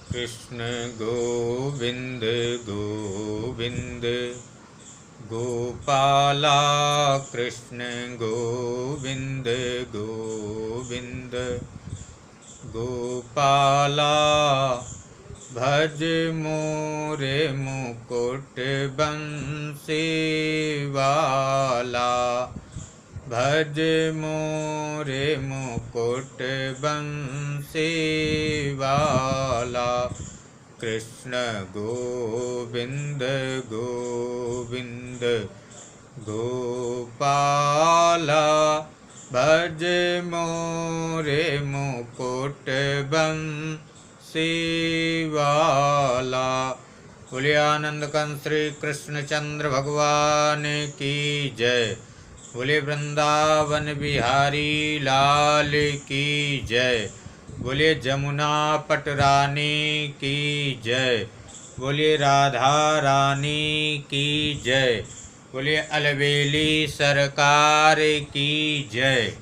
कृष्ण गोविंद गोविंद गोपाला कृष्ण गोविंद गोविंद गोपाला भज मोरे मुकुट बंसी वाला भज मोरे मुकुट बंसी वाला कृष्ण गोविंद गोविंद गोपाला भज मोरे मुकुट बंसी वाला। बोलिए आनंद कंस श्री कृष्ण चंद्र भगवान की जय। बोलिए वृंदावन बिहारी लाल की जय। बोलिए जमुना पट रानी की जय। बोलिए राधा रानी की जय। बोलिए अलबेली सरकार की जय।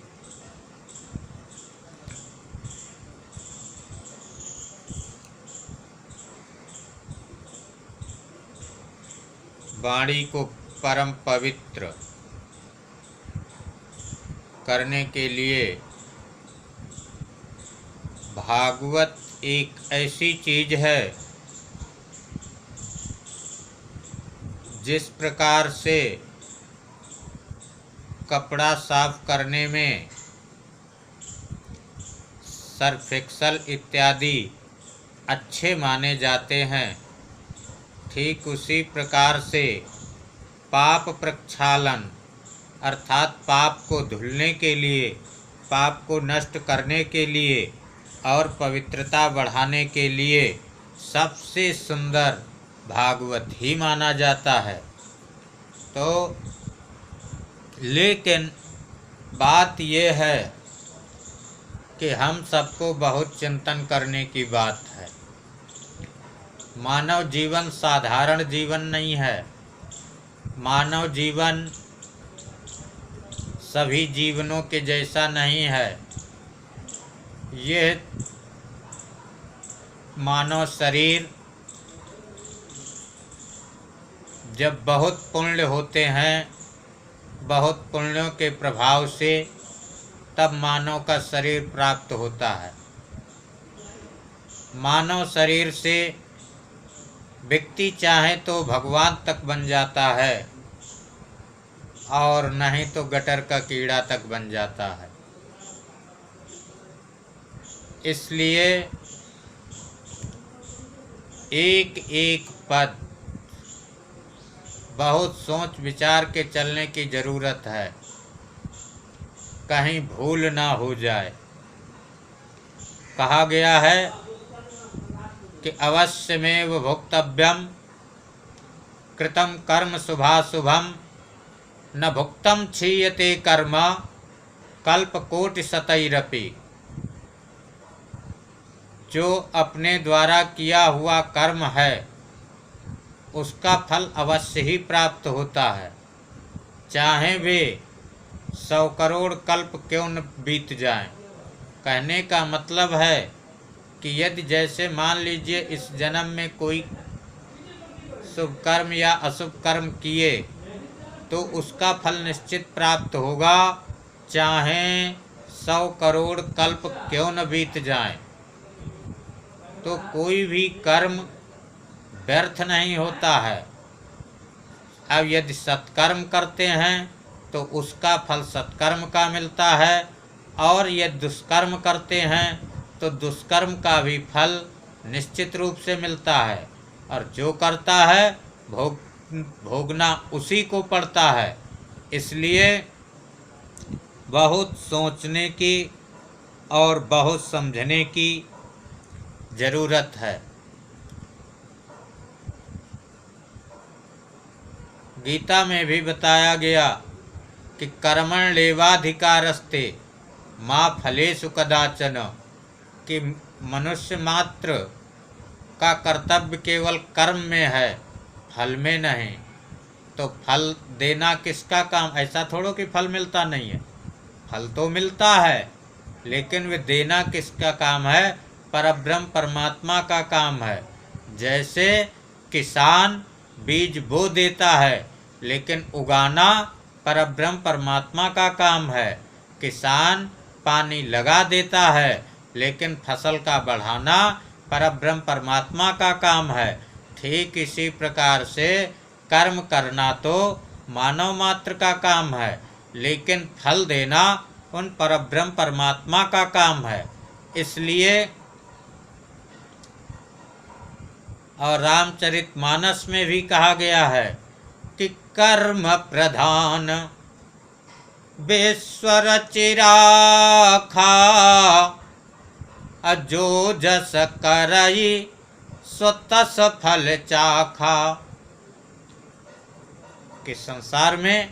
वाणी को परम पवित्र करने के लिए भागवत एक ऐसी चीज है जिस प्रकार से कपड़ा साफ करने में सर्फ एक्सेल इत्यादि अच्छे माने जाते हैं, ठीक उसी प्रकार से पाप प्रक्षालन अर्थात पाप को धुलने के लिए, पाप को नष्ट करने के लिए और पवित्रता बढ़ाने के लिए सबसे सुंदर भागवत ही माना जाता है। तो लेकिन बात यह है कि हम सबको बहुत चिंतन करने की बात है। मानव जीवन साधारण जीवन नहीं है। मानव जीवन सभी जीवनों के जैसा नहीं है। यह मानव शरीर जब बहुत पुण्य होते हैं, बहुत पुण्यों के प्रभाव से तब मानव का शरीर प्राप्त होता है। मानव शरीर से व्यक्ति चाहे तो भगवान तक बन जाता है और नहीं तो गटर का कीड़ा तक बन जाता है। इसलिए एक एक पद बहुत सोच विचार के चलने की जरूरत है, कहीं भूल ना हो जाए। कहा गया है कि अवश्यमेव भोक्तव्यम कृतं कर्म शुभाशुभम न भुक्तम क्षीयते कर्म कल्पकोटिशतैरपि। जो अपने द्वारा किया हुआ कर्म है उसका फल अवश्य ही प्राप्त होता है, चाहे वे 100 करोड़ कल्प क्यों न बीत जाएं। कहने का मतलब है कि यदि जैसे मान लीजिए इस जन्म में कोई शुभ कर्म या अशुभ कर्म किए तो उसका फल निश्चित प्राप्त होगा, चाहे 100 करोड़ कल्प क्यों न बीत जाएं। तो कोई भी कर्म व्यर्थ नहीं होता है। अब यदि सत्कर्म करते हैं तो उसका फल सत्कर्म का मिलता है, और यदि दुष्कर्म करते हैं तो दुष्कर्म का भी फल निश्चित रूप से मिलता है। और जो करता है भोगना उसी को पड़ता है। इसलिए बहुत सोचने की और बहुत समझने की ज़रूरत है। गीता में भी बताया गया कि कर्मण लेवाधिकारस्ते माँ फलेषु कदाचन, कि मनुष्य मात्र का कर्तव्य केवल कर्म में है, फल में नहीं। तो फल देना किसका काम? ऐसा थोड़ो कि फल मिलता नहीं है, फल तो मिलता है, लेकिन वे देना किसका काम है? परब्रह्म परमात्मा का काम है। जैसे किसान बीज बो देता है, लेकिन उगाना परब्रह्म परमात्मा का काम है। किसान पानी लगा देता है, लेकिन फसल का बढ़ाना परब्रह्म परमात्मा का काम है। ठीक इसी प्रकार से कर्म करना तो मानव मात्र का काम है, लेकिन फल देना उन परब्रह्म परमात्मा का काम है। इसलिए और रामचरितमानस में भी कहा गया है कि कर्म प्रधान विश्वर चिराखा, जो जस करई सो तस फल चाखा। कि संसार में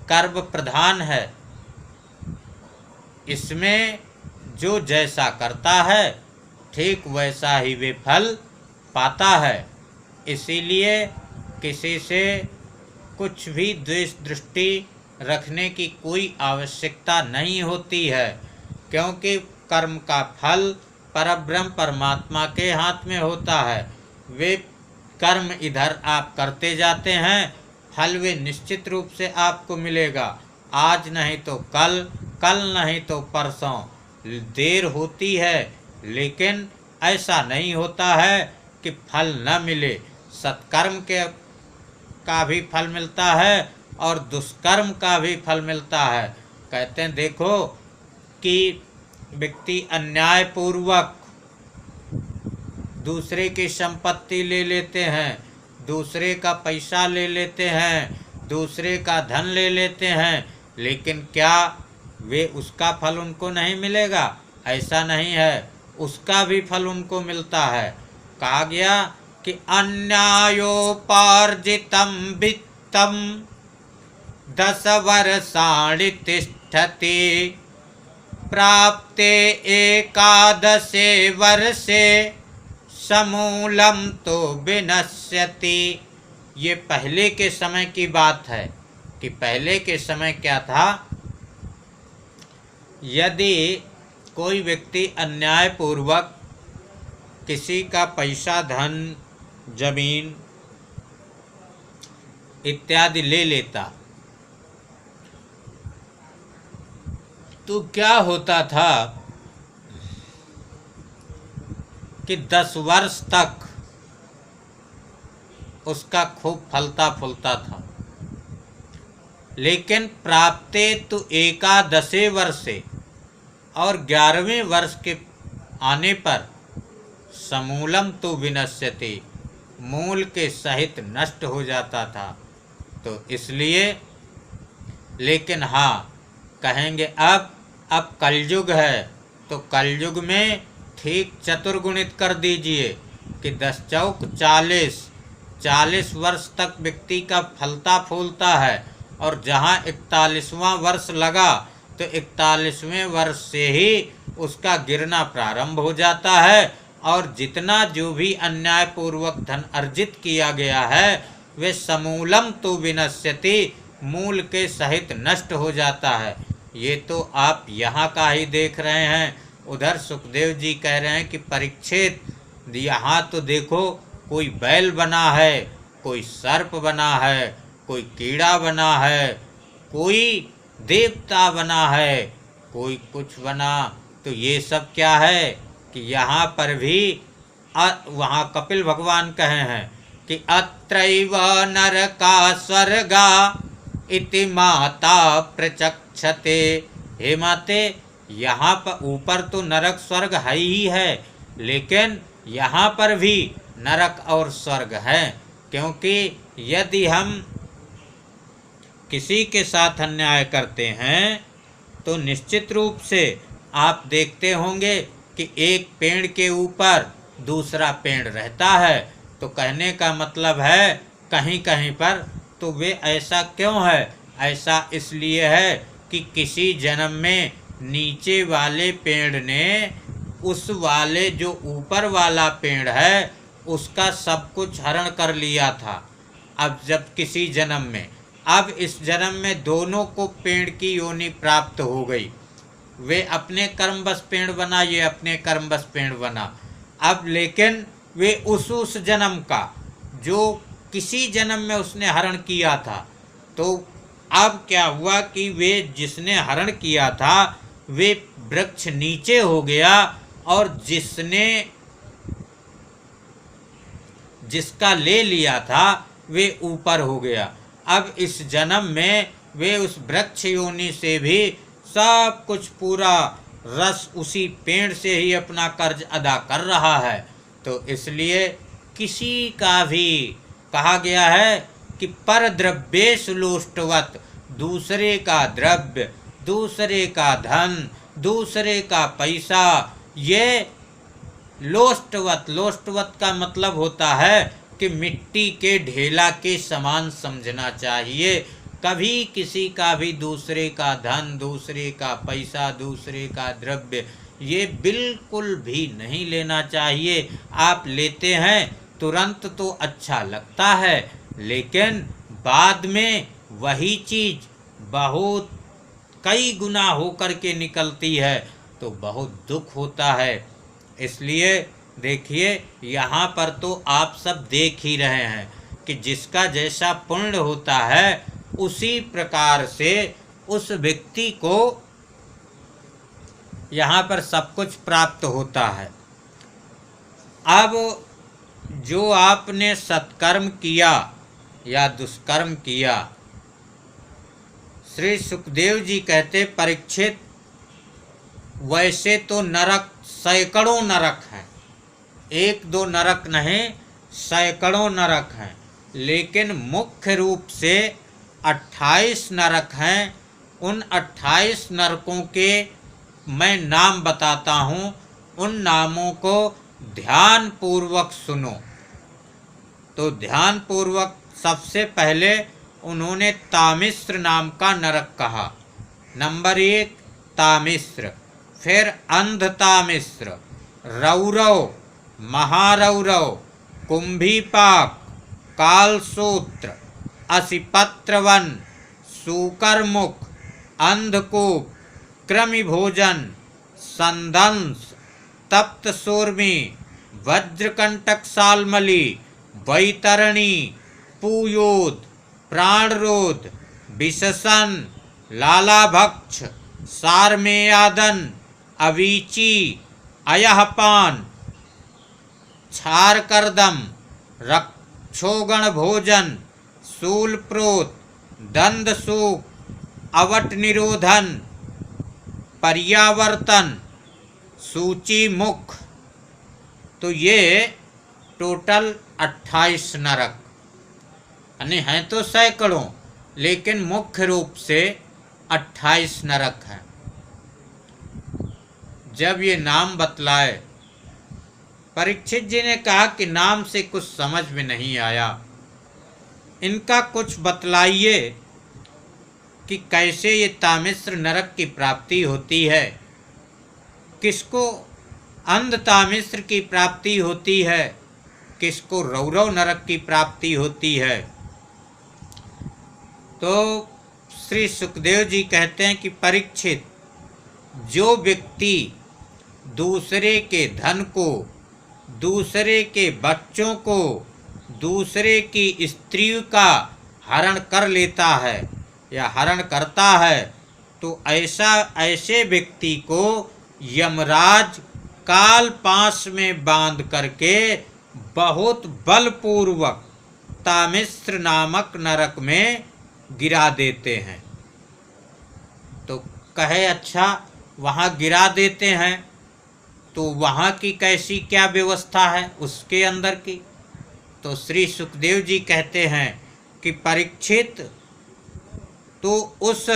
कर्म प्रधान है, इसमें जो जैसा करता है ठीक वैसा ही वे फल पाता है। इसीलिए किसी से कुछ भी द्वेष दृष्टि रखने की कोई आवश्यकता नहीं होती है, क्योंकि कर्म का फल परब्रह्म परमात्मा के हाथ में होता है। वे कर्म इधर आप करते जाते हैं, फल वे निश्चित रूप से आपको मिलेगा। आज नहीं तो कल, कल नहीं तो परसों। देर होती है, लेकिन ऐसा नहीं होता है कि फल न मिले। सत्कर्म का भी फल मिलता है और दुष्कर्म का भी फल मिलता है। कहते हैं देखो कि व्यक्ति अन्यायपूर्वक दूसरे की संपत्ति ले लेते हैं, दूसरे का पैसा ले लेते हैं, दूसरे का धन ले लेते हैं, लेकिन क्या वे उसका फल उनको नहीं मिलेगा? ऐसा नहीं है, उसका भी फल उनको मिलता है। कहा गया कि अन्यायोपार्जितं वित्तं 10 वर्षाणि तिष्ठति, प्राप्ते 11 वर्षे समूलम तो विनश्यति। ये पहले के समय की बात है कि पहले के समय क्या था, यदि कोई व्यक्ति अन्यायपूर्वक किसी का पैसा, धन, जमीन इत्यादि ले लेता, तो क्या होता था कि 10 वर्ष तक उसका खूब फलता फूलता था, लेकिन प्राप्ते तो 11 वर्षे, और 11वें वर्ष के आने पर समूलम तो विनश्यति, मूल के सहित नष्ट हो जाता था। तो इसलिए, लेकिन हाँ कहेंगे अब कलयुग है, तो कलयुग में ठीक चतुर्गुणित कर दीजिए कि 10 चौक 40 वर्ष तक व्यक्ति का फलता फूलता है, और जहाँ 41वां वर्ष लगा तो 41वें वर्ष से ही उसका गिरना प्रारंभ हो जाता है, और जितना जो भी अन्यायपूर्वक धन अर्जित किया गया है वे समूलम तो विनश्यति, मूल के सहित नष्ट हो जाता है। ये तो आप यहाँ का ही देख रहे हैं। उधर सुखदेव जी कह रहे हैं कि परीक्षित, यहाँ तो देखो कोई बैल बना है, कोई सर्प बना है, कोई कीड़ा बना है, कोई देवता बना है, कोई कुछ बना। तो ये सब क्या है कि यहाँ पर भी वहाँ कपिल भगवान कहे हैं कि अत्रैव नरका स्वर्गा इति माता प्रचक्षते। हे माते, यहाँ पर ऊपर तो नरक स्वर्ग है ही है, लेकिन यहाँ पर भी नरक और स्वर्ग है, क्योंकि यदि हम किसी के साथ अन्याय करते हैं तो निश्चित रूप से आप देखते होंगे कि एक पेड़ के ऊपर दूसरा पेड़ रहता है। तो कहने का मतलब है कहीं कहीं पर तो वे ऐसा क्यों है? ऐसा इसलिए है कि किसी जन्म में नीचे वाले पेड़ ने उस वाले जो ऊपर वाला पेड़ है उसका सब कुछ हरण कर लिया था। अब जब किसी जन्म में, अब इस जन्म में दोनों को पेड़ की योनि प्राप्त हो गई, वे अपने कर्मवश पेड़ बना, ये अपने कर्मवश पेड़ बना। अब लेकिन वे उस जन्म का जो किसी जन्म में उसने हरण किया था, तो अब क्या हुआ कि वे जिसने हरण किया था वे वृक्ष नीचे हो गया और जिसका ले लिया था वे ऊपर हो गया। अब इस जन्म में वे उस वृक्ष योनि से भी सब कुछ पूरा रस उसी पेड़ से ही अपना कर्ज अदा कर रहा है। तो इसलिए किसी का भी कहा गया है कि पर द्रव्येषु लोष्टवत्, दूसरे का द्रव्य, दूसरे का धन, दूसरे का पैसा, ये लोष्टवत, लोष्टवत का मतलब होता है कि मिट्टी के ढेला के समान समझना चाहिए। कभी किसी का भी दूसरे का धन, दूसरे का पैसा, दूसरे का द्रव्य, ये बिल्कुल भी नहीं लेना चाहिए। आप लेते हैं तुरंत तो अच्छा लगता है, लेकिन बाद में वही चीज़ बहुत कई गुना होकर के निकलती है तो बहुत दुख होता है। इसलिए देखिए यहाँ पर तो आप सब देख ही रहे हैं कि जिसका जैसा पुण्य होता है उसी प्रकार से उस व्यक्ति को यहाँ पर सब कुछ प्राप्त होता है। अब जो आपने सत्कर्म किया या दुष्कर्म किया, श्री सुखदेव जी कहते परीक्षित, वैसे तो नरक सैकड़ों नरक हैं, एक दो नरक नहीं सैकड़ों नरक हैं, लेकिन मुख्य रूप से 28 नरक हैं। उन 28 नरकों के मैं नाम बताता हूँ, उन नामों को ध्यान पूर्वक सुनो। तो ध्यान पूर्वक सबसे पहले उन्होंने तामिश्र नाम का नरक कहा। नंबर 1 तामिश्र, फिर अंधतामिश्र, रौरव, महारौरव, कुंभीपाक, कालसूत्र, असिपत्रवन, सूकरमुख, अंधकूप, कृमिभोजन, संदंस, तप्त सूर्मी, वज्रकंटक सालमली, वैतरणी, पूयोद, प्राणरोध, विशसन, लालाभक्ष, सारमेयादन, अवीची, अयहपान, क्षारकर्दम, रक्षोगण भोजन, शूलप्रोत, दंदसूक, अवट निरोधन, पर्यावर्तन, सूची मुख। तो ये टोटल 28 नरक, यानी हैं तो सैकड़ों, लेकिन मुख्य रूप से 28 नरक हैं। जब ये नाम बतलाए, परीक्षित जी ने कहा कि नाम से कुछ समझ में नहीं आया, इनका कुछ बतलाइए कि कैसे ये तामिश्र नरक की प्राप्ति होती है, किसको अंध तामिश्र की प्राप्ति होती है, किसको रौरव नरक की प्राप्ति होती है। तो श्री सुखदेव जी कहते हैं कि परीक्षित, जो व्यक्ति दूसरे के धन को, दूसरे के बच्चों को, दूसरे की स्त्री का हरण कर लेता है या हरण करता है, तो ऐसे व्यक्ति को यमराज काल पाश में बांध करके बहुत बलपूर्वक तामिश्र नामक नरक में गिरा देते हैं। तो कहे अच्छा वहाँ गिरा देते हैं तो वहाँ की कैसी क्या व्यवस्था है उसके अंदर की। तो श्री सुखदेव जी कहते हैं कि परीक्षित, तो उस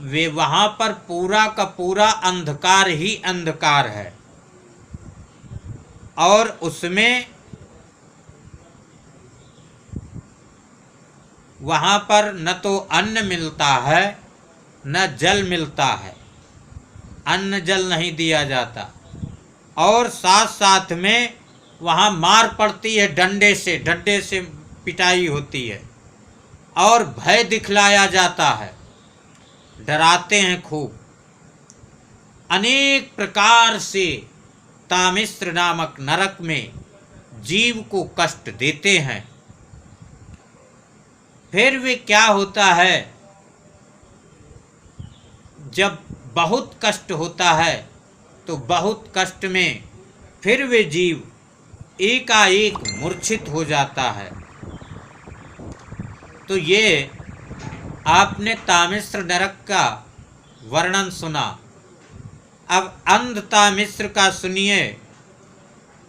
वे वहाँ पर पूरा का पूरा अंधकार ही अंधकार है, और उसमें वहाँ पर न तो अन्न मिलता है न जल मिलता है, अन्न जल नहीं दिया जाता, और साथ साथ में वहाँ मार पड़ती है, डंडे से पिटाई होती है। और भय दिखलाया जाता है, डराते हैं खूब। अनेक प्रकार से तामिश्र नामक नरक में जीव को कष्ट देते हैं। फिर वे क्या होता है, जब बहुत कष्ट होता है तो बहुत कष्ट में फिर वे जीव एकाएक मूर्छित हो जाता है। तो ये आपने तामिश्र नरक का वर्णन सुना। अब अंध तामिश्र का सुनिए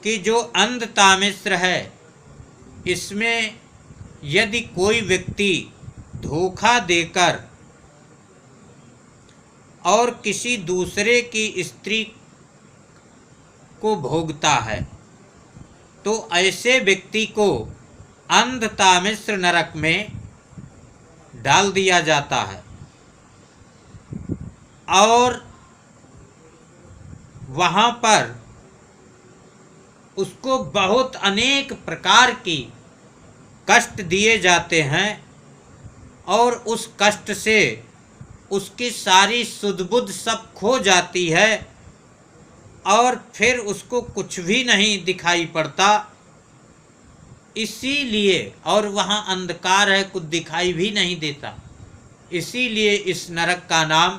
कि जो अंध तामिश्र है, इसमें यदि कोई व्यक्ति धोखा देकर और किसी दूसरे की स्त्री को भोगता है तो ऐसे व्यक्ति को अंध तामिश्र नरक में डाल दिया जाता है और वहाँ पर उसको बहुत अनेक प्रकार की कष्ट दिए जाते हैं और उस कष्ट से उसकी सारी सुध-बुध सब खो जाती है और फिर उसको कुछ भी नहीं दिखाई पड़ता। इसीलिए, और वहाँ अंधकार है, कुछ दिखाई भी नहीं देता, इसीलिए इस नरक का नाम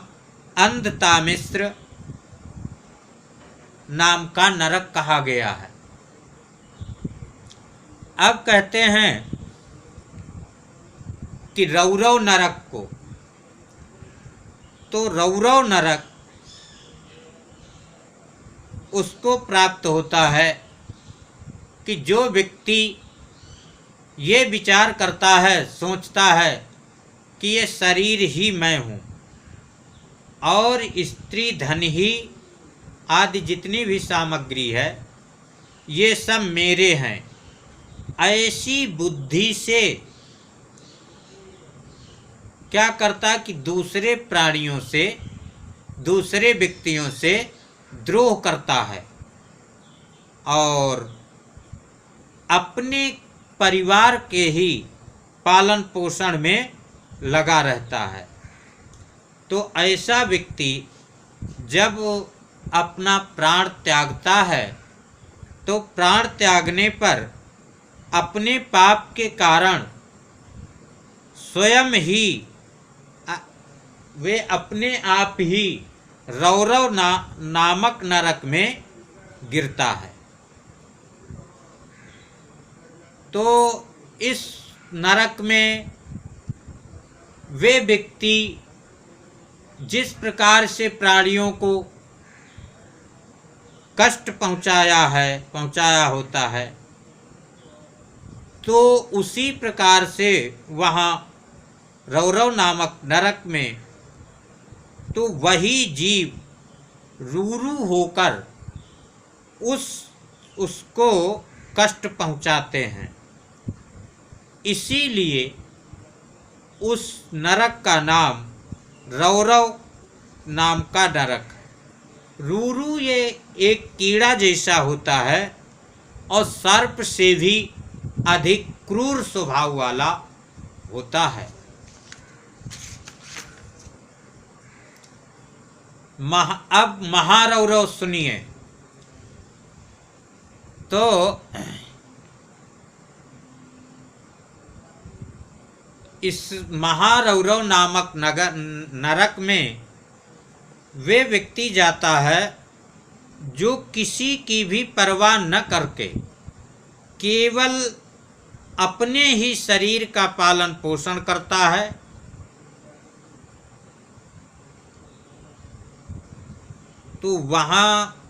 अंध तामिश्र नाम का नरक कहा गया है। अब कहते हैं कि रौरव नरक को, तो रौरव नरक उसको प्राप्त होता है कि जो व्यक्ति ये विचार करता है, सोचता है कि ये शरीर ही मैं हूँ और स्त्री धन ही आदि जितनी भी सामग्री है ये सब मेरे हैं, ऐसी बुद्धि से क्या करता कि दूसरे प्राणियों से, दूसरे व्यक्तियों से द्रोह करता है और अपने परिवार के ही पालन पोषण में लगा रहता है। तो ऐसा व्यक्ति जब अपना प्राण त्यागता है तो प्राण त्यागने पर अपने पाप के कारण स्वयं ही वे अपने आप ही रौरव नामक नरक में गिरता है। तो इस नरक में वे व्यक्ति जिस प्रकार से प्राणियों को कष्ट पहुंचाया होता है, तो उसी प्रकार से वहाँ रौरव नामक नरक में तो वही जीव रूरू होकर उसको कष्ट पहुंचाते हैं। इसीलिए उस नरक का नाम रौरव नाम का नरक है। रूरू ये एक कीड़ा जैसा होता है और सर्प से भी अधिक क्रूर स्वभाव वाला होता है। अब महारौरव सुनिए। तो इस महारौरव नामक नरक में वे व्यक्ति जाता है जो किसी की भी परवाह न करके केवल अपने ही शरीर का पालन पोषण करता है तो वहाँ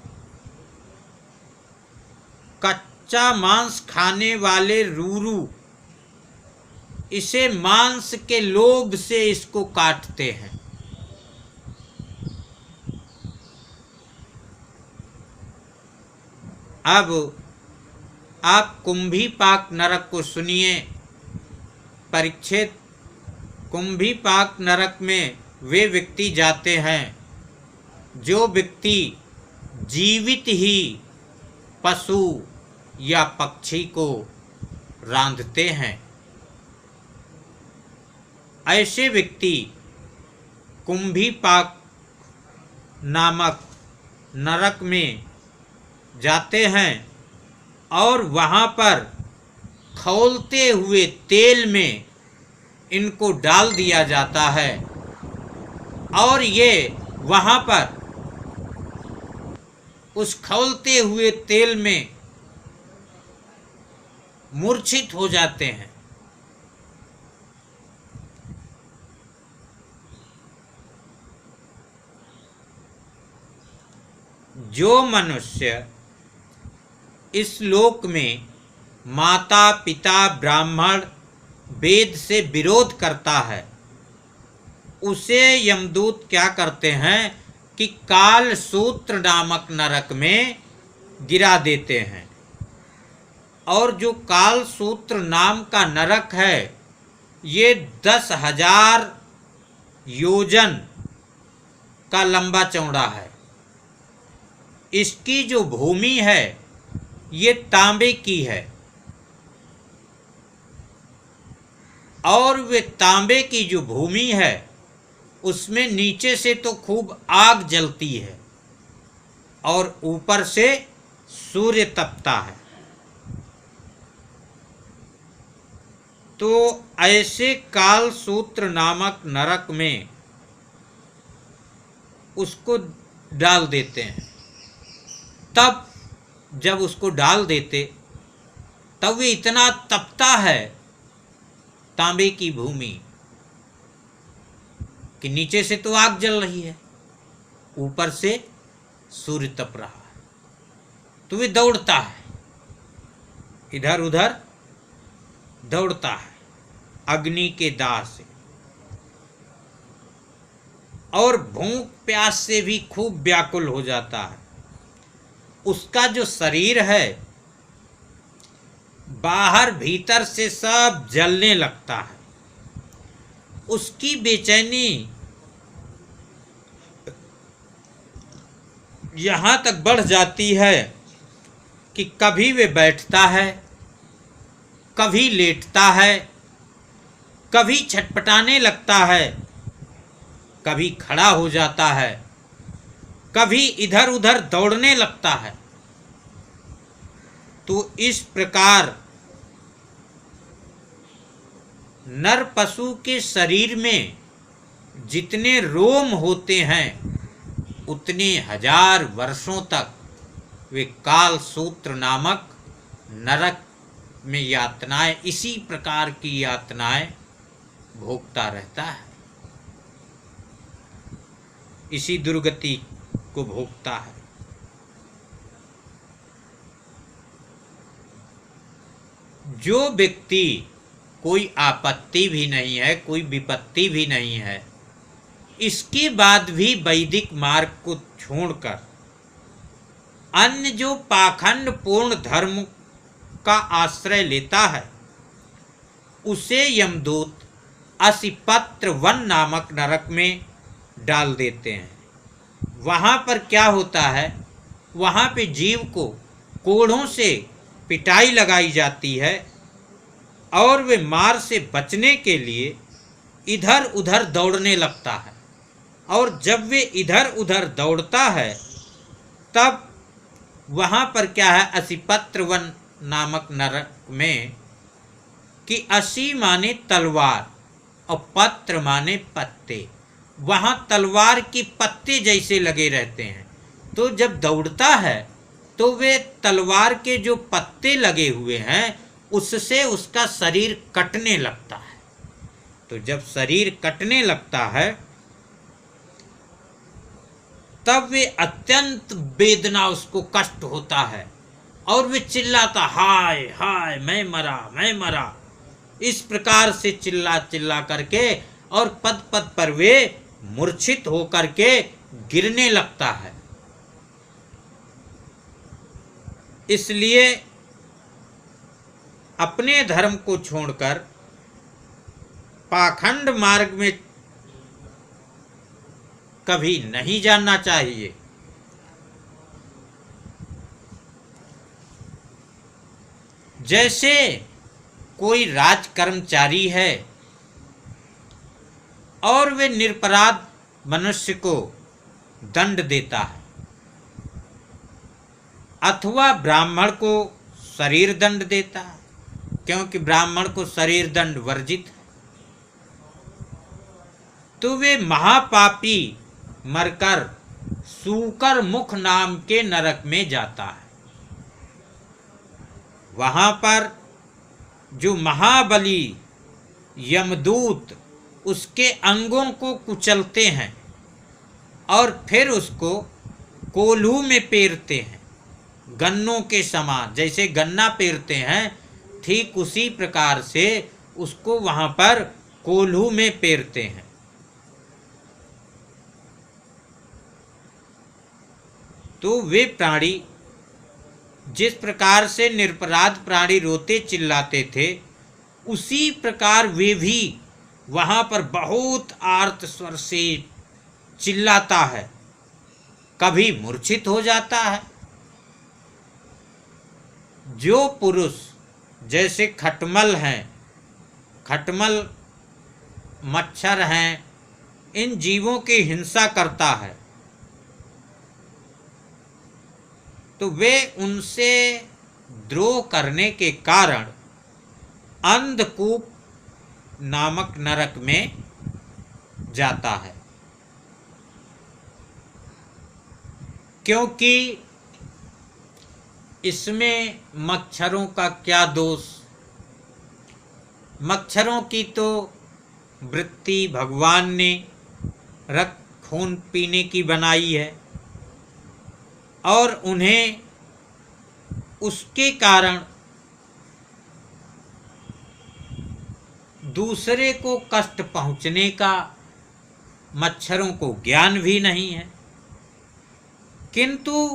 कच्चा मांस खाने वाले रूरू इसे मांस के लोभ से इसको काटते हैं। अब आप कुंभीपाक नरक को सुनिए। परिच्छेद कुंभीपाक नरक में वे व्यक्ति जाते हैं जो व्यक्ति जीवित ही पशु या पक्षी को रांधते हैं ऐसे व्यक्ति कुंभीपाक नामक नरक में जाते हैं और वहाँ पर खौलते हुए तेल में इनको डाल दिया जाता है और ये वहाँ पर उस खौलते हुए तेल में मूर्छित हो जाते हैं। जो मनुष्य इस लोक में माता पिता ब्राह्मण वेद से विरोध करता है, उसे यमदूत क्या करते हैं कि काल सूत्र नामक नरक में गिरा देते हैं। और जो काल सूत्र नाम का नरक है ये 10,000 योजन का लंबा चौड़ा है। इसकी जो भूमि है ये तांबे की है और वे तांबे की जो भूमि है उसमें नीचे से तो खूब आग जलती है और ऊपर से सूर्य तपता है। तो ऐसे काल सूत्र नामक नरक में उसको डाल देते हैं। तब जब उसको डाल देते तब वे इतना तपता है तांबे की भूमि कि नीचे से तो आग जल रही है, ऊपर से सूर्य तप रहा है। तो वे दौड़ता है, इधर उधर दौड़ता है अग्नि के दाह से और भूख प्यास से भी खूब व्याकुल हो जाता है। उसका जो शरीर है बाहर भीतर से सब जलने लगता है। उसकी बेचैनी यहाँ तक बढ़ जाती है कि कभी वे बैठता है, कभी लेटता है, कभी छटपटाने लगता है, कभी खड़ा हो जाता है, कभी इधर उधर दौड़ने लगता है। तो इस प्रकार नर पशु के शरीर में जितने रोम होते हैं उतने 1000 वर्षों तक वे काल सूत्र नामक नरक में यातनाएं, इसी प्रकार की यातनाएं भोगता रहता है, इसी दुर्गति को भोगता है। जो व्यक्ति कोई आपत्ति भी नहीं है, कोई विपत्ति भी नहीं है, इसके बाद भी वैदिक मार्ग को छोड़कर अन्य जो पाखंड पूर्ण धर्म का आश्रय लेता है उसे यमदूत असिपत्र वन नामक नरक में डाल देते हैं। वहाँ पर क्या होता है, वहाँ पे जीव को कोड़ों से पिटाई लगाई जाती है और वे मार से बचने के लिए इधर उधर दौड़ने लगता है। और जब वे इधर उधर दौड़ता है तब वहाँ पर क्या है, असिपत्र वन नामक नरक में कि असी माने तलवार और पत्र माने पत्ते, वहाँ तलवार की पत्ते जैसे लगे रहते हैं। तो जब दौड़ता है तो वे तलवार के जो पत्ते लगे हुए हैं उससे उसका शरीर कटने लगता है। तो जब शरीर कटने लगता है तब वे अत्यंत वेदना, उसको कष्ट होता है और वे चिल्लाता, हाय हाय मैं मरा मैं मरा, इस प्रकार से चिल्ला चिल्ला करके और पद पद पर वे मूर्छित होकर के गिरने लगता है। इसलिए अपने धर्म को छोड़कर पाखंड मार्ग में कभी नहीं जाना चाहिए। जैसे कोई राज कर्मचारी है, और वे निरपराध मनुष्य को दंड देता है, अथवा ब्राह्मण को शरीर दंड देता है, क्योंकि ब्राह्मण को शरीर दंड वर्जित है, तो वे महापापी मरकर सूकर मुख नाम के नरक में जाता है। वहां पर जो महाबली यमदूत उसके अंगों को कुचलते हैं और फिर उसको कोल्हू में पेरते हैं, गन्नों के समान, जैसे गन्ना पेरते हैं ठीक उसी प्रकार से उसको वहां पर कोल्हू में पेरते हैं। तो वे प्राणी जिस प्रकार से निरपराध प्राणी रोते चिल्लाते थे, उसी प्रकार वे भी वहां पर बहुत आर्त स्वर से चिल्लाता है, कभी मूर्छित हो जाता है। जो पुरुष जैसे खटमल हैं, खटमल मच्छर हैं, इन जीवों की हिंसा करता है, तो वे उनसे द्रोह करने के कारण अंधकूप नामक नरक में जाता है। क्योंकि इसमें मच्छरों का क्या दोष? मच्छरों की तो वृत्ति भगवान ने रक्त खून पीने की बनाई है और उन्हें उसके कारण दूसरे को कष्ट पहुंचने का मच्छरों को ज्ञान भी नहीं है। किंतु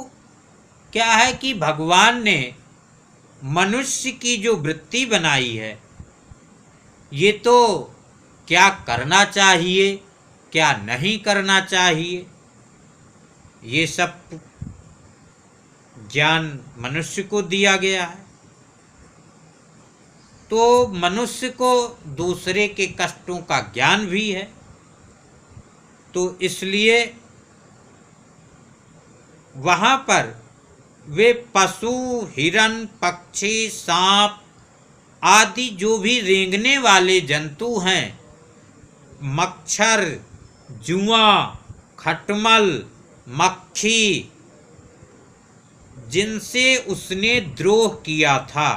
क्या है कि भगवान ने मनुष्य की जो वृत्ति बनाई है, ये तो क्या करना चाहिए क्या नहीं करना चाहिए, ये सब ज्ञान मनुष्य को दिया गया है। तो मनुष्य को दूसरे के कष्टों का ज्ञान भी है, तो इसलिए वहाँ पर वे पशु, हिरन, पक्षी, सांप आदि जो भी रेंगने वाले जंतु हैं, मच्छर, जुआ, खटमल, मक्खी, जिनसे उसने द्रोह किया था,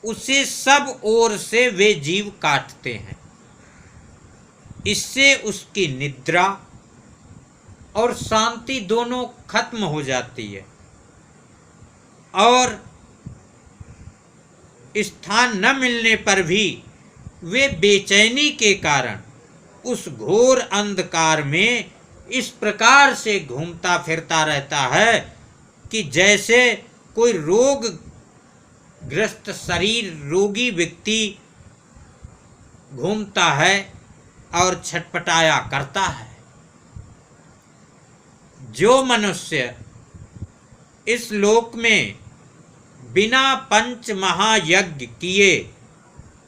उसे सब ओर से वे जीव काटते हैं। इससे उसकी निद्रा और शांति दोनों खत्म हो जाती है और स्थान न मिलने पर भी वे बेचैनी के कारण उस घोर अंधकार में इस प्रकार से घूमता फिरता रहता है कि जैसे कोई रोग ग्रस्त शरीर रोगी व्यक्ति घूमता है और छटपटाया करता है। जो मनुष्य इस लोक में बिना पंच महायज्ञ किए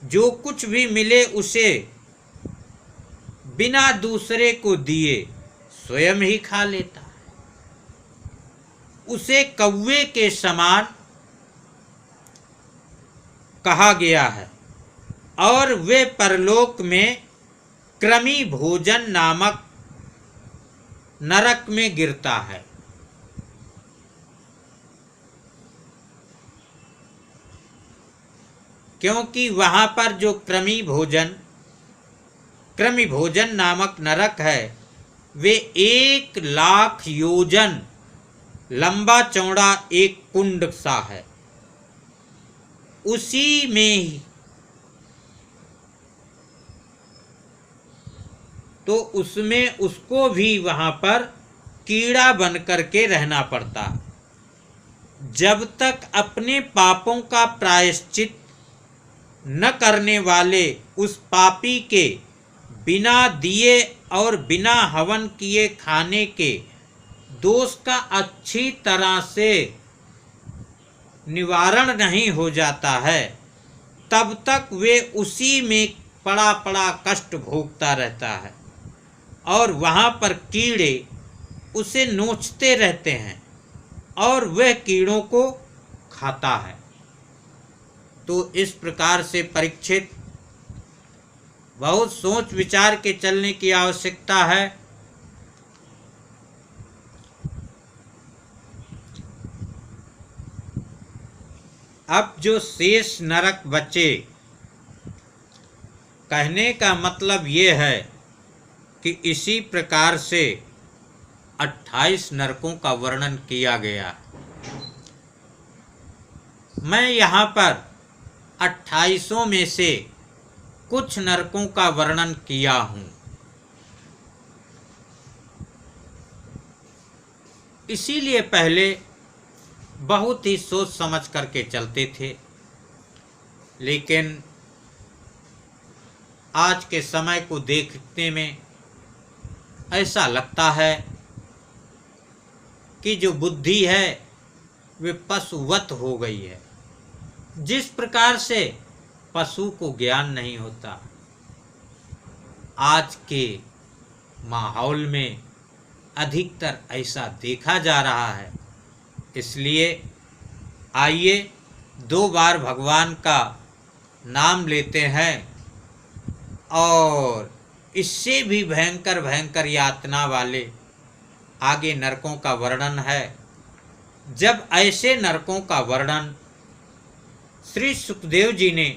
जो कुछ भी मिले उसे बिना दूसरे को दिए स्वयं ही खा लेता है, उसे कौवे के समान कहा गया है और वे परलोक में कृमि भोजन नामक नरक में गिरता है। क्योंकि वहां पर जो कृमि भोजन नामक नरक है, वे 1,00,000 योजन लंबा चौड़ा एक कुंड सा है, उसी में ही तो उसमें उसको भी वहां पर कीड़ा बन करके रहना पड़ता है, जब तक अपने पापों का प्रायश्चित न करने वाले उस पापी के बिना दिए और बिना हवन किए खाने के दोष का अच्छी तरह से निवारण नहीं हो जाता है, तब तक वे उसी में बड़ा बड़ा कष्ट भोगता रहता है और वहाँ पर कीड़े उसे नोचते रहते हैं और वह कीड़ों को खाता है। तो इस प्रकार से परीक्षित, बहुत सोच विचार के चलने की आवश्यकता है। अब जो शेष नरक बचे, कहने का मतलब ये है कि इसी प्रकार से 28 नरकों का वर्णन किया गया। मैं यहाँ पर 28 में से कुछ नरकों का वर्णन किया हूँ। इसीलिए पहले बहुत ही सोच समझ करके चलते थे, लेकिन आज के समय को देखने में ऐसा लगता है कि जो बुद्धि है वे पशुवत हो गई है। जिस प्रकार से पशु को ज्ञान नहीं होता, आज के माहौल में अधिकतर ऐसा देखा जा रहा है। इसलिए आइए 2 बार भगवान का नाम लेते हैं और इससे भी भयंकर भयंकर यातना वाले आगे नरकों का वर्णन है। जब ऐसे नरकों का वर्णन श्री सुखदेव जी ने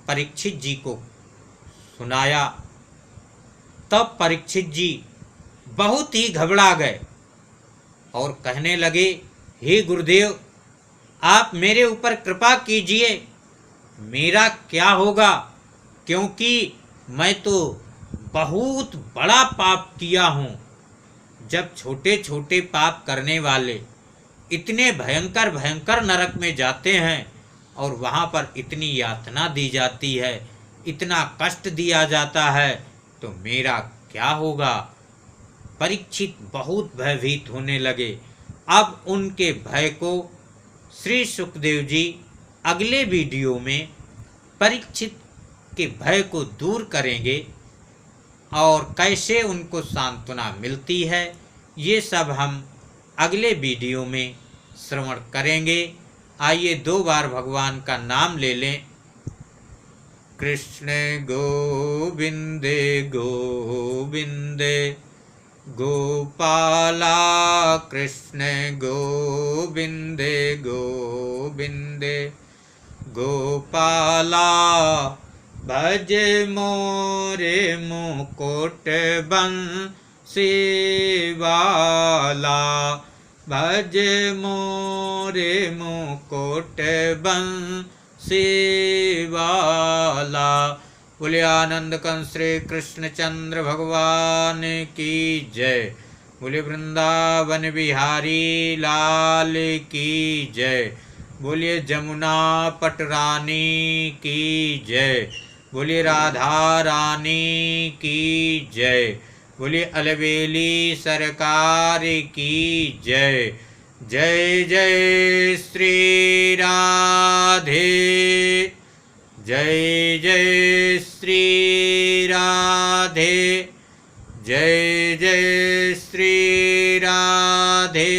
परीक्षित जी को सुनाया, तब परीक्षित जी बहुत ही घबरा गए और कहने लगे, हे गुरुदेव, आप मेरे ऊपर कृपा कीजिए, मेरा क्या होगा, क्योंकि मैं तो बहुत बड़ा पाप किया हूँ। जब छोटे छोटे पाप करने वाले इतने भयंकर भयंकर नरक में जाते हैं और वहाँ पर इतनी यातना दी जाती है, इतना कष्ट दिया जाता है, तो मेरा क्या होगा। परीक्षित बहुत भयभीत होने लगे। अब उनके भय को श्री सुखदेव जी अगले वीडियो में परीक्षित के भय को दूर करेंगे और कैसे उनको सांत्वना मिलती है, ये सब हम अगले वीडियो में श्रवण करेंगे। आइए 2 बार भगवान का नाम ले लें। कृष्ण गोविंदे गोविंदे गोपाला, कृष्ण गोविंदे गोविंदे गोपाला, भज मोरे मुकुट बंसी वाला, भज मोरे मुकुट बंसी वाला। बोले आनंद कंस श्री कृष्ण चंद्र भगवान की जय। बोले वृंदावन बिहारी लाल की जय। बोलिए जमुना पट रानी की जय। बोलिए राधा रानी की जय। बोलिए अलबेली सरकार की जय। जय जय श्री राधे, जय जय श्री राधे, जय जय श्री राधे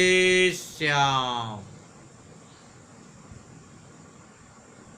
श्याम।